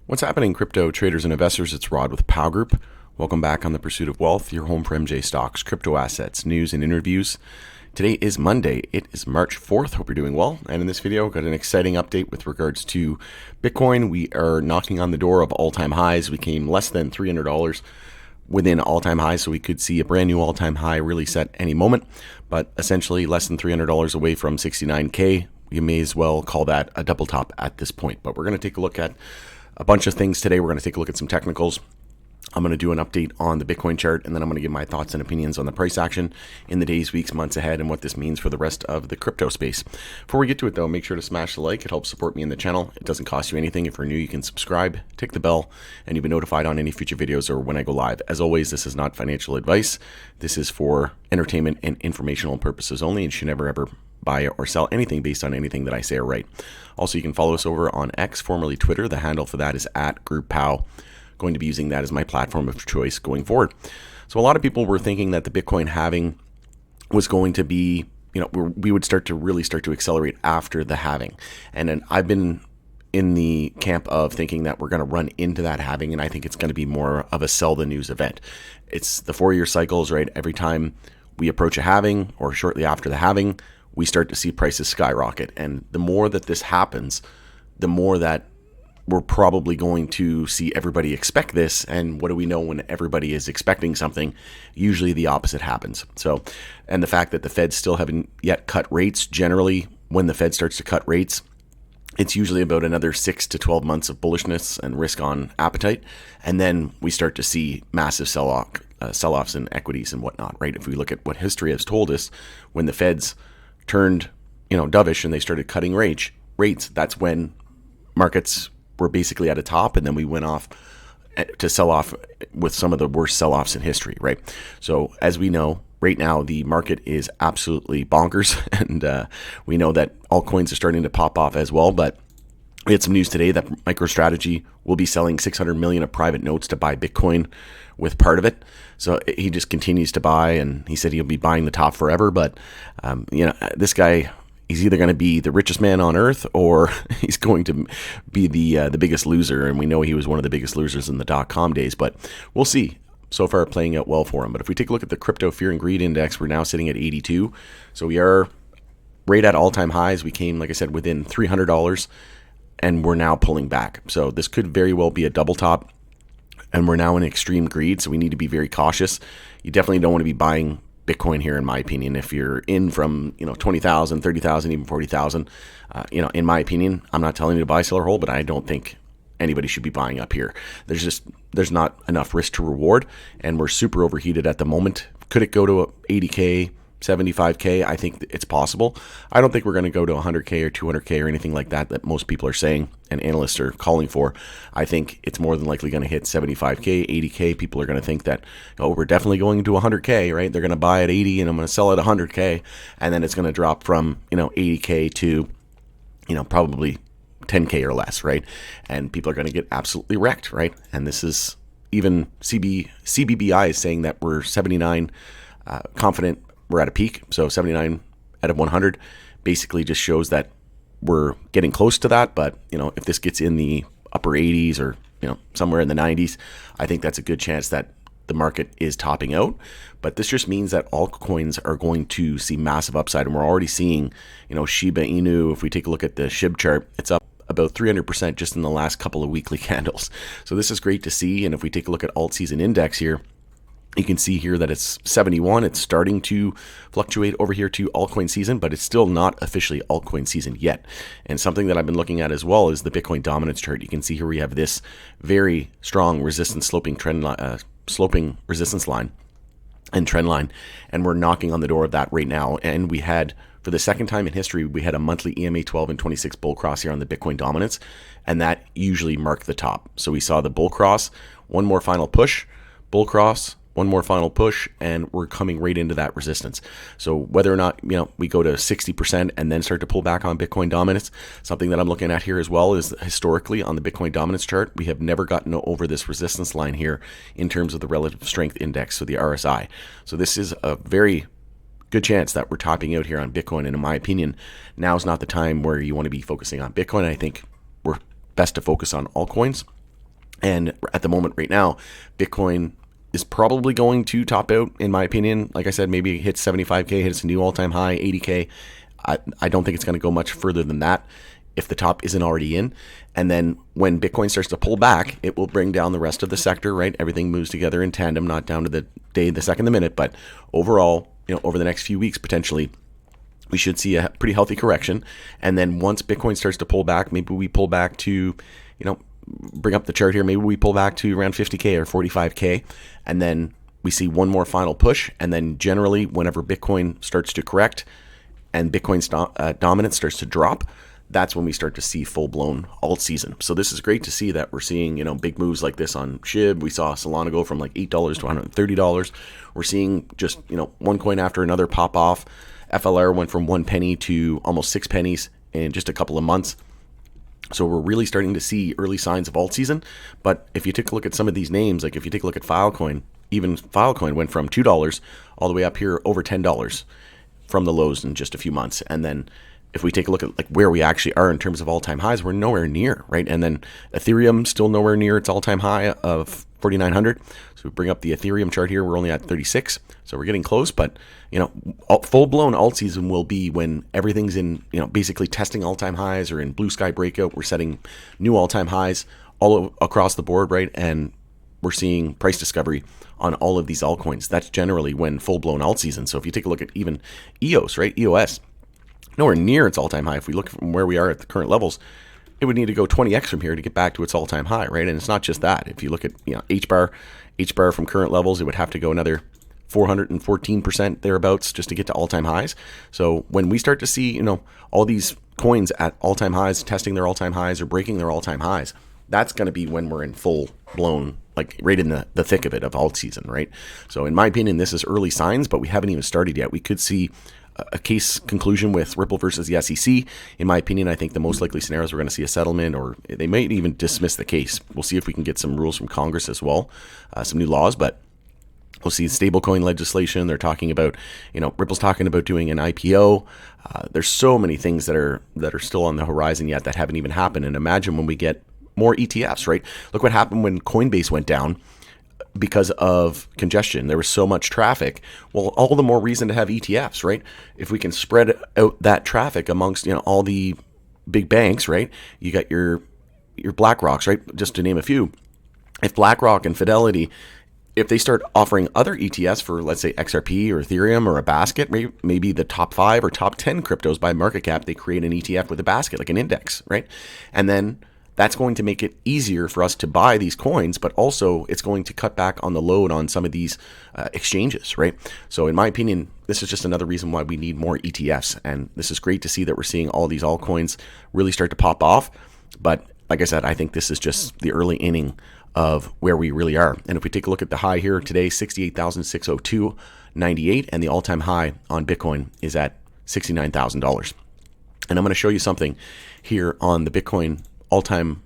What's happening, crypto traders and investors? It's Rod with Pow Group. Welcome back on The Pursuit of Wealth, your home for MJ stocks, crypto assets, news, and interviews. Today is Monday. It is March 4th. Hope you're doing well. And in this video, got an exciting update with regards to Bitcoin. We are knocking on the door of all-time highs. We came less than $300 within all-time highs, so we could see a brand new all-time high really set any moment. But essentially, less than $300 away from 69K. You may as well call that a double top at this point. But we're going to take a look at a bunch of things today. We're going to take a look at some technicals. I'm going to do an update on the Bitcoin chart, and then I'm going to give my thoughts and opinions on the price action in the days, weeks, months ahead, and what this means for the rest of the crypto space. Before we get to it, though, make sure to smash the like. It helps support me in the channel. It doesn't cost you anything. If you're new, you can subscribe, tick the bell, and you'll be notified on any future videos or when I go live. As always, this is not financial advice. This is for entertainment and informational purposes only, and you should never ever buy or sell anything based on anything that I say or write. Also, you can follow us over on X, formerly Twitter. The handle for that is @GroupPow. Going to be using that as my platform of choice going forward. So a lot of people were thinking that the Bitcoin halving was going to be, we would start to accelerate after the halving. And then I've been in the camp of thinking that we're going to run into that halving, and I think it's going to be more of a sell the news event. It's the 4-year cycles, right? Every time we approach a halving or shortly after the halving, we start to see prices skyrocket. And the more that this happens, the more that we're probably going to see everybody expect this. And what do we know when everybody is expecting something? Usually the opposite happens. So, and the fact that the Fed still haven't yet cut rates, generally when the Fed starts to cut rates, it's usually about another 6 to 12 months of bullishness and risk on appetite. And then we start to see massive sell-offs in equities and whatnot, right? If we look at what history has told us, when the Feds turned, dovish and they started cutting rates, that's when markets were basically at a top, and then we went off to sell off with some of the worst sell-offs in history, right? So as we know, right now the market is absolutely bonkers, and we know that altcoins are starting to pop off as well. But we had some news today that MicroStrategy will be selling 600 million of private notes to buy Bitcoin with part of it. So he just continues to buy, and he said he'll be buying the top forever. But this guy, he's either going to be the richest man on earth, or he's going to be the biggest loser. And we know he was one of the biggest losers in the .com days, but we'll see. So far playing out well for him. But if we take a look at the crypto fear and greed index, we're now sitting at 82. So we are right at all-time highs. We came, like I said, within $300, and we're now pulling back. So this could very well be a double top, and we're now in extreme greed. So we need to be very cautious. You definitely don't want to be buying Bitcoin here, in my opinion. If you're in from 20,000, 30,000, even 40,000, in my opinion, I'm not telling you to buy, sell, or hold, but I don't think anybody should be buying up here. There's not enough risk to reward, and we're super overheated at the moment. Could it go to 80K, 75K? I think it's possible. I don't think we're going to go to 100K or 200K or anything like that most people are saying and analysts are calling for. I think it's more than likely going to hit 75K, 80K. People are going to think that, we're definitely going to 100K, right? They're going to buy at 80 and I'm going to sell at 100K, and then it's going to drop from 80K to probably 10K or less, right? And people are going to get absolutely wrecked, right? And this is even CBBI is saying that we're 79 confident we're at a peak. So 79 out of 100 basically just shows that we're getting close to that. But, if this gets in the upper 80s or, somewhere in the 90s, I think that's a good chance that the market is topping out. But this just means that altcoins are going to see massive upside. And we're already seeing, Shiba Inu, if we take a look at the SHIB chart, it's up about 300% just in the last couple of weekly candles. So this is great to see. And if we take a look at alt season index here, you can see here that it's 71. It's starting to fluctuate over here to altcoin season, but it's still not officially altcoin season yet. And something that I've been looking at as well is the Bitcoin dominance chart. You can see here we have this very strong resistance sloping resistance line and trend line, and we're knocking on the door of that right now. And we had, for the second time in history, we had a monthly EMA 12 and 26 bull cross here on the Bitcoin dominance, and that usually marked the top. So we saw the bull cross, one more final push, bull cross, one more final push, and we're coming right into that resistance. So whether or not, we go to 60% and then start to pull back on Bitcoin dominance, something that I'm looking at here as well is historically on the Bitcoin dominance chart, we have never gotten over this resistance line here in terms of the relative strength index, so the RSI. So this is a very good chance that we're topping out here on Bitcoin. And in my opinion, now's not the time where you want to be focusing on Bitcoin. I think we're best to focus on altcoins. And at the moment right now, Bitcoin is probably going to top out, in my opinion. Like I said, maybe it hits 75K, hits a new all-time high, 80K. I don't think it's going to go much further than that if the top isn't already in. And then when Bitcoin starts to pull back, it will bring down the rest of the sector, right? Everything moves together in tandem, not down to the day, the second, the minute. But overall, over the next few weeks, potentially, we should see a pretty healthy correction. And then once Bitcoin starts to pull back, maybe we pull back to, bring up the chart here. Maybe we pull back to around 50K or 45K. And then we see one more final push. And then generally, whenever Bitcoin starts to correct and Bitcoin's dominance starts to drop, that's when we start to see full-blown alt season. So this is great to see that we're seeing, big moves like this on SHIB. We saw Solana go from like $8 to $130. We're seeing just, one coin after another pop off. FLR went from 1 penny to almost 6 pennies in just a couple of months. So we're really starting to see early signs of alt season. But if you take a look at some of these names, like if you take a look at Filecoin, even Filecoin went from $2 all the way up here over $10 from the lows in just a few months. And then if we take a look at like where we actually are in terms of all-time highs, we're nowhere near, right? And then Ethereum still nowhere near its all-time high of 4,900. So we bring up the Ethereum chart here. We're only at 36. So we're getting close, but full-blown alt season will be when everything's in, basically testing all-time highs or in blue sky breakout. We're setting new all-time highs all across the board, right? And we're seeing price discovery on all of these altcoins. That's generally when full-blown alt season. So if you take a look at even EOS, right? EOS, nowhere near its all-time high. If we look from where we are at the current levels, it would need to go 20x from here to get back to its all-time high, right? And it's not just that. If you look at H-bar from current levels, it would have to go another 414% thereabouts just to get to all-time highs. So when we start to see, all these coins at all-time highs, testing their all-time highs or breaking their all-time highs, that's going to be when we're in full-blown, like right in the thick of it, of alt season, right? So in my opinion, this is early signs, but we haven't even started yet. We could see a case conclusion with Ripple versus the SEC. In my opinion, I think the most likely scenario is we're going to see a settlement, or they might even dismiss the case. We'll see if we can get some rules from Congress as well, some new laws, but we'll see stablecoin legislation. They're talking about, Ripple's talking about doing an IPO. There's so many things that are still on the horizon yet that haven't even happened. And imagine when we get more ETFs, right? Look what happened when Coinbase went down because of congestion. There was so much traffic. Well, all the more reason to have ETFs, right? If we can spread out that traffic amongst, all the big banks, right? You got your BlackRocks, right? Just to name a few. If BlackRock and Fidelity, if they start offering other ETFs for, let's say, XRP or Ethereum or a basket, maybe the top 5 or top 10 cryptos by market cap, they create an ETF with a basket, like an index, right? And then that's going to make it easier for us to buy these coins, but also it's going to cut back on the load on some of these exchanges, right? So in my opinion, this is just another reason why we need more ETFs. And this is great to see that we're seeing all these altcoins really start to pop off. But like I said, I think this is just the early inning of where we really are. And if we take a look at the high here today, 68,602.98, and the all-time high on Bitcoin is at $69,000. And I'm going to show you something here on the Bitcoin all-time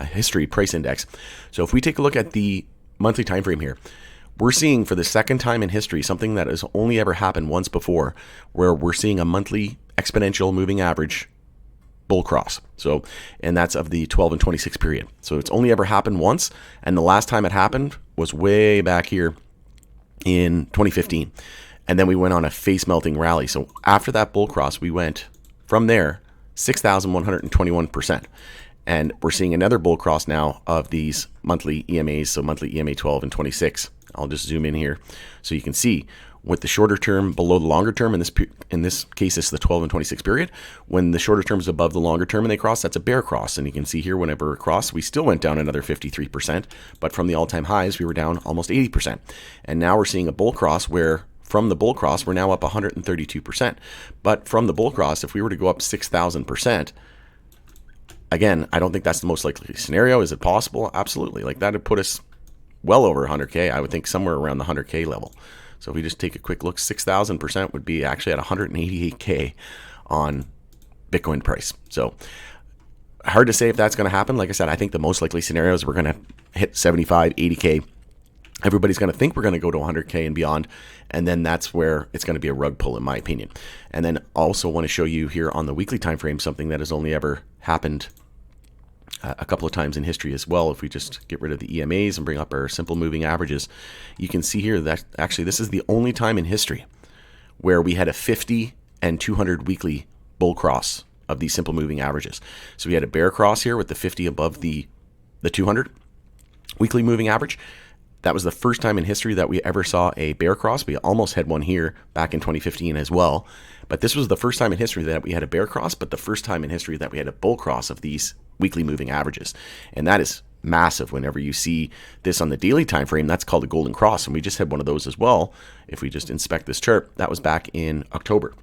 history price index. So if we take a look at the monthly time frame here, we're seeing for the second time in history something that has only ever happened once before, where we're seeing a monthly exponential moving average bull cross. So, and that's of the 12 and 26 period. So it's only ever happened once, and the last time it happened was way back here in 2015. And then we went on a face melting rally. So after that bull cross, we went from there 6,121%. And we're seeing another bull cross now of these monthly EMAs, so monthly EMA 12 and 26. I'll just zoom in here so you can see with the shorter term below the longer term. In this case, it's the 12 and 26 period. When the shorter term is above the longer term and they cross, that's a bear cross. And you can see here, whenever it crossed, we still went down another 53%. But from the all-time highs, we were down almost 80%. And now we're seeing a bull cross where from the bull cross, we're now up 132%. But from the bull cross, if we were to go up 6,000%, again, I don't think that's the most likely scenario. Is it possible? Absolutely. Like that would put us well over 100K. I would think somewhere around the 100K level. So if we just take a quick look, 6,000% would be actually at 188K on Bitcoin price. So hard to say if that's going to happen. Like I said, I think the most likely scenario is we're going to hit 75, 80K. Everybody's going to think we're going to go to 100K and beyond. And then that's where it's going to be a rug pull, in my opinion. And then also want to show you here on the weekly time frame something that has only ever happened a couple of times in history as well. If we just get rid of the EMAs and bring up our simple moving averages, you can see here that actually this is the only time in history where we had a 50 and 200 weekly bull cross of these simple moving averages. So we had a bear cross here with the 50 above the 200 weekly moving average. That was the first time in history that we ever saw a bear cross. We almost had one here back in 2015 as well. But this was the first time in history that we had a bear cross, but the first time in history that we had a bull cross of these weekly moving averages. And that is massive. Whenever you see this on the daily time frame, that's called a golden cross. And we just had one of those as well. If we just inspect this chart, that was back in October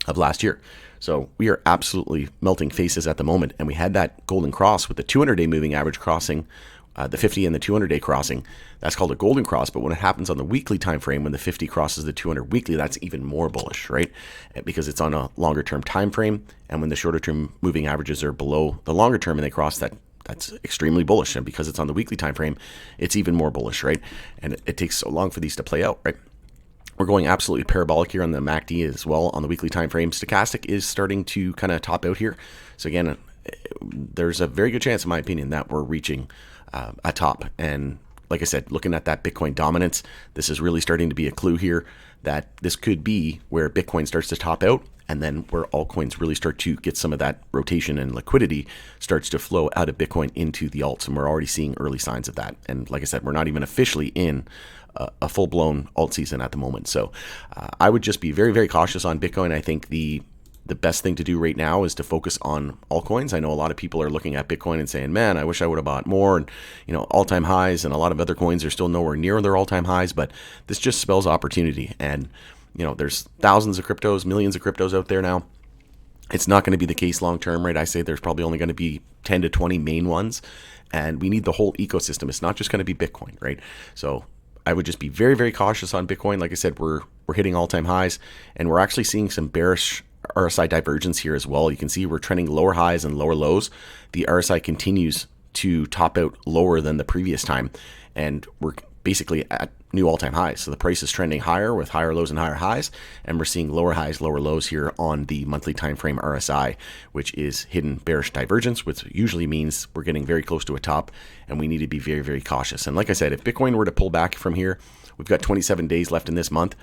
of last year. So we are absolutely melting faces at the moment. And we had that golden cross with the 200-day moving average crossing, the 50 and the 200-day crossing. That's called a golden cross. But when it happens on the weekly time frame, when the 50 crosses the 200 weekly, that's even more bullish, right? Because it's on a longer term time frame. And when the shorter term moving averages are below the longer term and they cross that, that's extremely bullish. And because it's on the weekly time frame, it's even more bullish, right? And it takes so long for these to play out, right? We're going absolutely parabolic here on the MACD as well on the weekly time frame. Stochastic is starting to kind of top out here. So again, there's a very good chance, in my opinion, that we're reaching a top. And like I said, looking at that Bitcoin dominance, this is really starting to be a clue here that this could be where Bitcoin starts to top out, and then where altcoins really start to get some of that rotation and liquidity starts to flow out of Bitcoin into the alts. And we're already seeing early signs of that. And like I said, we're not even officially in a full-blown alt season at the moment. So I would just be very, very cautious on Bitcoin. I think the best thing to do right now is to focus on altcoins. I know a lot of people are looking at Bitcoin and saying, man, I wish I would have bought more, and all-time highs, and a lot of other coins are still nowhere near their all-time highs, but this just spells opportunity. And there's thousands of cryptos, millions of cryptos out there now. It's not going to be the case long term, right? I say there's probably only going to be 10 to 20 main ones, and we need the whole ecosystem. It's not just going to be Bitcoin, right? So I would just be very, very cautious on Bitcoin. Like I said, we're hitting all-time highs, and we're actually seeing some bearish RSI divergence here as well. You can see we're trending lower highs and lower lows. The RSI continues to top out lower than the previous time, and we're basically at new all-time highs. So the price is trending higher with higher lows and higher highs, and we're seeing lower highs, lower lows here on the monthly time frame RSI, which is hidden bearish divergence, which usually means we're getting very close to a top, and we need to be very, very cautious. And like I said, if Bitcoin were to pull back from here, we've got 27 days left in this month.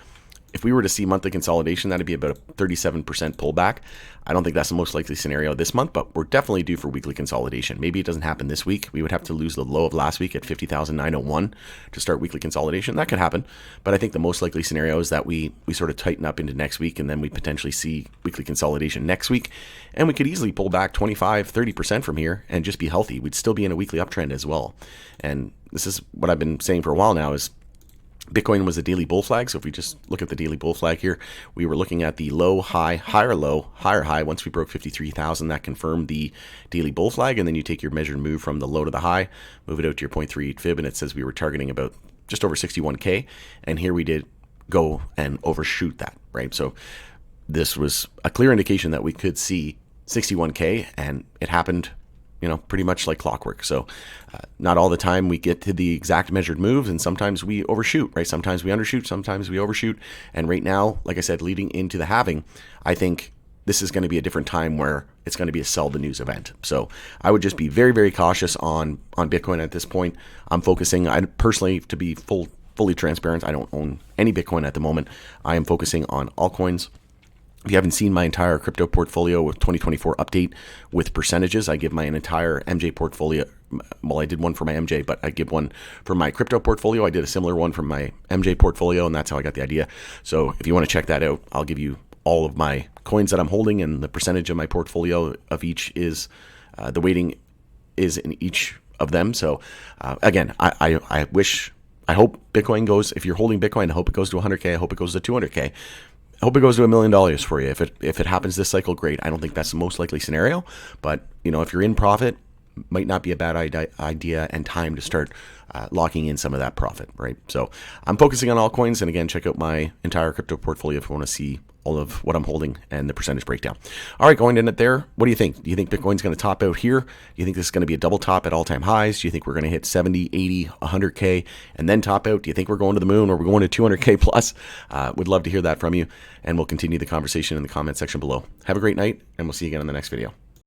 If we were to see monthly consolidation, that'd be about a 37% pullback. I don't think that's the most likely scenario this month, but we're definitely due for weekly consolidation. Maybe it doesn't happen this week. We would have to lose the low of last week at 50,901 to start weekly consolidation. That could happen, but I think the most likely scenario is that we sort of tighten up into next week, and then we potentially see weekly consolidation next week, and we could easily pull back 25, 30% from here and just be healthy. We'd still be in a weekly uptrend as well. And this is what I've been saying for a while now is Bitcoin was a daily bull flag. So if we just look at the daily bull flag here, we were looking at the low, high, higher low, higher high. Once we broke 53,000, that confirmed the daily bull flag. And then you take your measured move from the low to the high, move it out to your 0.38 fib, and it says we were targeting about just over 61K. And here we did go and overshoot that, right? So this was a clear indication that we could see 61K, and it happened pretty much like clockwork. So not all the time we get to the exact measured moves, and sometimes we overshoot, right? Sometimes we undershoot, sometimes we overshoot. And right now, like I said, leading into the halving, I think this is going to be a different time where it's going to be a sell the news event. So I would just be very, very cautious on Bitcoin at this point. I'm focusing, I personally, to be fully transparent, I don't own any Bitcoin at the moment. I am focusing on altcoins. If you haven't seen my entire crypto portfolio with 2024 update with percentages, I give my entire MJ portfolio. Well, I did one for my MJ, but I give one for my crypto portfolio. I did a similar one for my MJ portfolio, and that's how I got the idea. So if you want to check that out, I'll give you all of my coins that I'm holding, and the percentage of my portfolio of each is, the weighting is in each of them. So again, I hope Bitcoin goes, if you're holding Bitcoin, I hope it goes to 100K. I hope it goes to 200K. I hope it goes to $1 million for you. If it happens this cycle, great. I don't think that's the most likely scenario, but if you're in profit, might not be a bad idea and time to start locking in some of that profit, right? So I'm focusing on altcoins, and again, check out my entire crypto portfolio if you want to see all of what I'm holding and the percentage breakdown. All right, going in it there, what do you think? Do you think Bitcoin's going to top out here? Do you think this is going to be a double top at all-time highs? Do you think we're going to hit 70, 80, 100K and then top out? Do you think we're going to the moon, or we're going to 200K plus? Would love to hear that from you, and we'll continue the conversation in the comment section below. Have a great night, and we'll see you again in the next video.